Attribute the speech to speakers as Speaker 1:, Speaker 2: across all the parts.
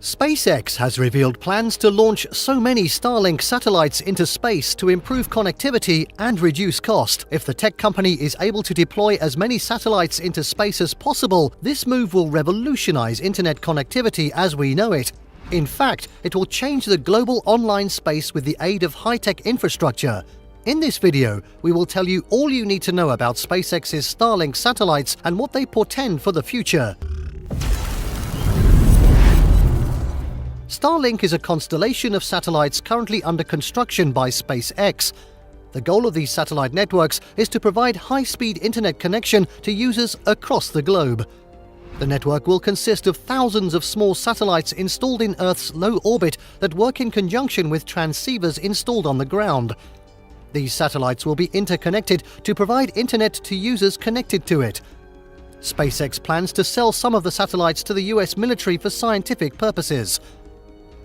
Speaker 1: SpaceX has revealed plans to launch so many Starlink satellites into space to improve connectivity and reduce cost. If the tech company is able to deploy as many satellites into space as possible, this move will revolutionize internet connectivity as we know it. In fact, it will change the global online space with the aid of high-tech infrastructure. In this video, we will tell you all you need to know about SpaceX's Starlink satellites and what they portend for the future. Starlink is a constellation of satellites currently under construction by SpaceX. The goal of these satellite networks is to provide high-speed internet connection to users across the globe. The network will consist of thousands of small satellites installed in Earth's low orbit that work in conjunction with transceivers installed on the ground. These satellites will be interconnected to provide internet to users connected to it. SpaceX plans to sell some of the satellites to the US military for scientific purposes.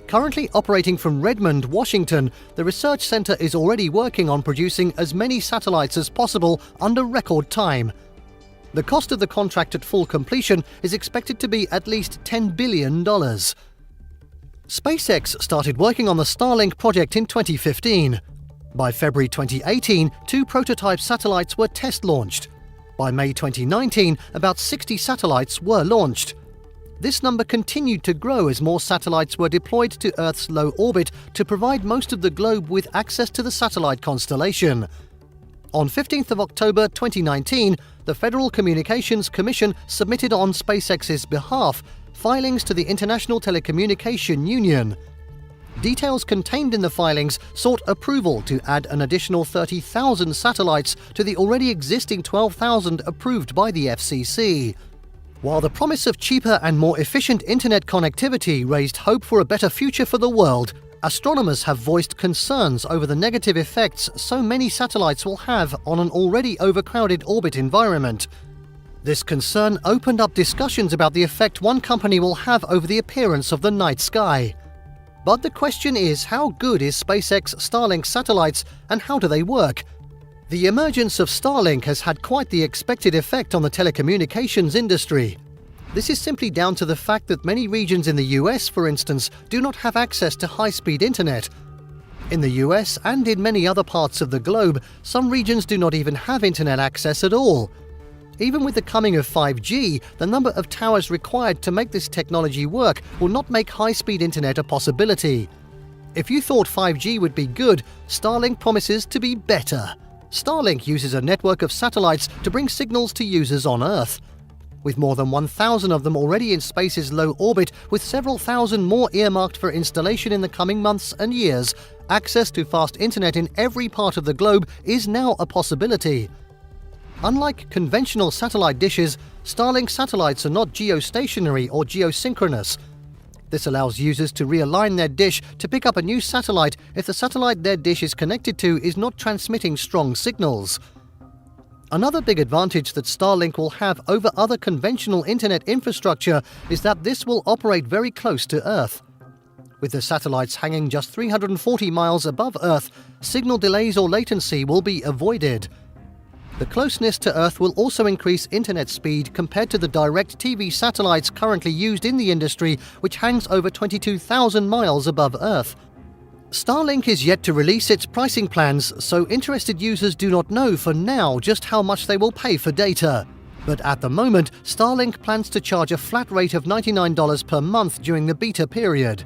Speaker 1: Currently operating from Redmond, Washington, the research center is already working on producing as many satellites as possible under record time. The cost of the contract at full completion is expected to be at least $10 billion. SpaceX started working on the Starlink project in 2015. By February 2018, 2 prototype satellites were test launched. By May 2019, about 60 satellites were launched. This number continued to grow as more satellites were deployed to Earth's low orbit to provide most of the globe with access to the satellite constellation. On 15th of October 2019, the Federal Communications Commission submitted on SpaceX's behalf filings to the International Telecommunication Union. Details contained in the filings sought approval to add an additional 30,000 satellites to the already existing 12,000 approved by the FCC. While the promise of cheaper and more efficient internet connectivity raised hope for a better future for the world, astronomers have voiced concerns over the negative effects so many satellites will have on an already overcrowded orbit environment. This concern opened up discussions about the effect one company will have over the appearance of the night sky. But the question is, how good is SpaceX Starlink satellites and how do they work? The emergence of Starlink has had quite the expected effect on the telecommunications industry. This is simply down to the fact that many regions in the US, for instance, do not have access to high-speed internet. In the US and in many other parts of the globe, some regions do not even have internet access at all. Even with the coming of 5G, the number of towers required to make this technology work will not make high-speed internet a possibility. If you thought 5G would be good, Starlink promises to be better. Starlink uses a network of satellites to bring signals to users on Earth. With more than 1,000 of them already in space's low orbit, with several thousand more earmarked for installation in the coming months and years, access to fast internet in every part of the globe is now a possibility. Unlike conventional satellite dishes, Starlink satellites are not geostationary or geosynchronous. This allows users to realign their dish to pick up a new satellite if the satellite their dish is connected to is not transmitting strong signals. Another big advantage that Starlink will have over other conventional internet infrastructure is that this will operate very close to Earth. With the satellites hanging just 340 miles above Earth, signal delays or latency will be avoided. The closeness to Earth will also increase internet speed compared to the direct TV satellites currently used in the industry, which hangs over 22,000 miles above Earth. Starlink is yet to release its pricing plans, so interested users do not know for now just how much they will pay for data. But at the moment, Starlink plans to charge a flat rate of $99 per month during the beta period.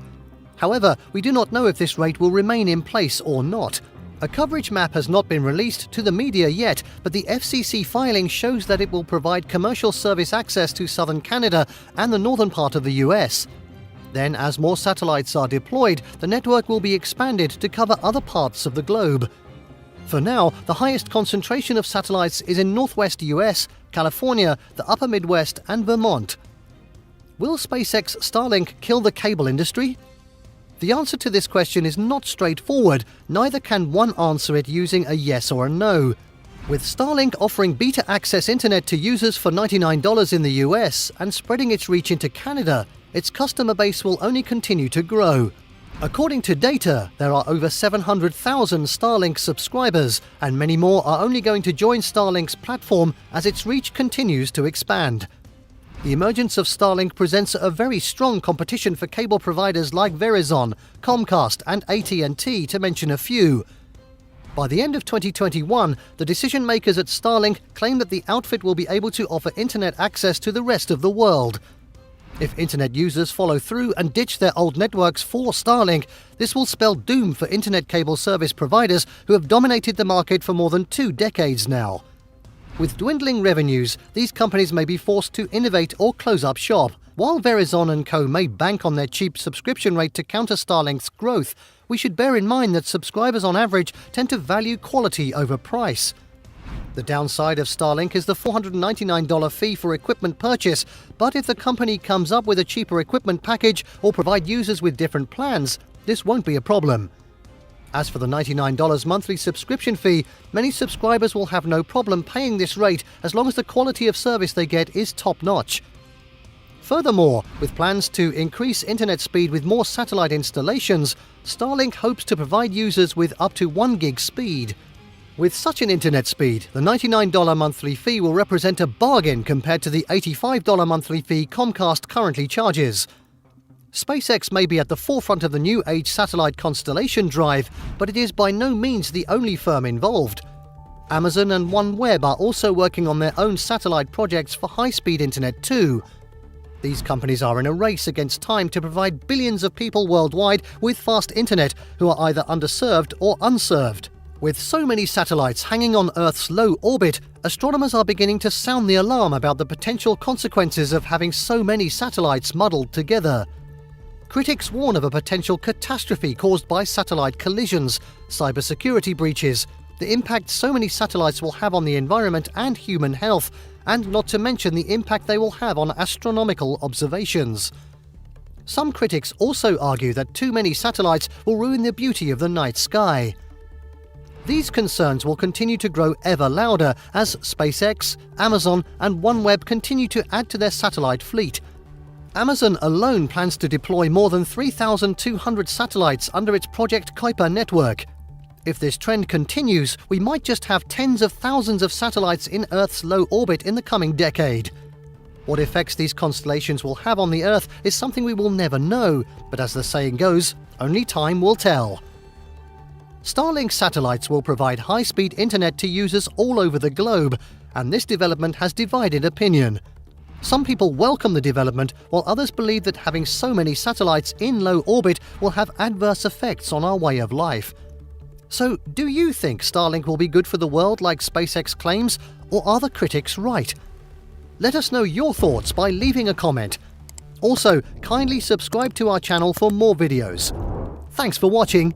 Speaker 1: However, we do not know if this rate will remain in place or not. A coverage map has not been released to the media yet, but the FCC filing shows that it will provide commercial service access to southern Canada and the northern part of the US. Then, as more satellites are deployed, the network will be expanded to cover other parts of the globe. For now, the highest concentration of satellites is in northwest US, California, the upper Midwest, and Vermont. Will SpaceX Starlink kill the cable industry? The answer to this question is not straightforward, neither can one answer it using a yes or a no. With Starlink offering beta access internet to users for $99 in the US and spreading its reach into Canada, its customer base will only continue to grow. According to data, there are over 700,000 Starlink subscribers, and many more are only going to join Starlink's platform as its reach continues to expand. The emergence of Starlink presents a very strong competition for cable providers like Verizon, Comcast and AT&T, to mention a few. By the end of 2021, the decision-makers at Starlink claim that the outfit will be able to offer internet access to the rest of the world. If internet users follow through and ditch their old networks for Starlink, this will spell doom for internet cable service providers who have dominated the market for more than 2 decades now. With dwindling revenues, these companies may be forced to innovate or close up shop. While Verizon and co. may bank on their cheap subscription rate to counter Starlink's growth, we should bear in mind that subscribers on average tend to value quality over price. The downside of Starlink is the $499 fee for equipment purchase, but if the company comes up with a cheaper equipment package or provide users with different plans, this won't be a problem. As for the $99 monthly subscription fee, many subscribers will have no problem paying this rate as long as the quality of service they get is top-notch. Furthermore, with plans to increase internet speed with more satellite installations, Starlink hopes to provide users with up to 1 gig speed. With such an internet speed, the $99 monthly fee will represent a bargain compared to the $85 monthly fee Comcast currently charges. SpaceX may be at the forefront of the new age satellite constellation drive, but it is by no means the only firm involved. Amazon and OneWeb are also working on their own satellite projects for high-speed internet too. These companies are in a race against time to provide billions of people worldwide with fast internet who are either underserved or unserved. With so many satellites hanging on Earth's low orbit, astronomers are beginning to sound the alarm about the potential consequences of having so many satellites muddled together. Critics warn of a potential catastrophe caused by satellite collisions, cybersecurity breaches, the impact so many satellites will have on the environment and human health, and not to mention the impact they will have on astronomical observations. Some critics also argue that too many satellites will ruin the beauty of the night sky. These concerns will continue to grow ever louder as SpaceX, Amazon and OneWeb continue to add to their satellite fleet. Amazon alone plans to deploy more than 3,200 satellites under its Project Kuiper network. If this trend continues, we might just have tens of thousands of satellites in Earth's low orbit in the coming decade. What effects these constellations will have on the Earth is something we will never know, but as the saying goes, only time will tell. Starlink satellites will provide high-speed internet to users all over the globe, and this development has divided opinion. Some people welcome the development, while others believe that having so many satellites in low orbit will have adverse effects on our way of life. So, do you think Starlink will be good for the world like SpaceX claims, or are the critics right? Let us know your thoughts by leaving a comment. Also, kindly subscribe to our channel for more videos. Thanks for watching.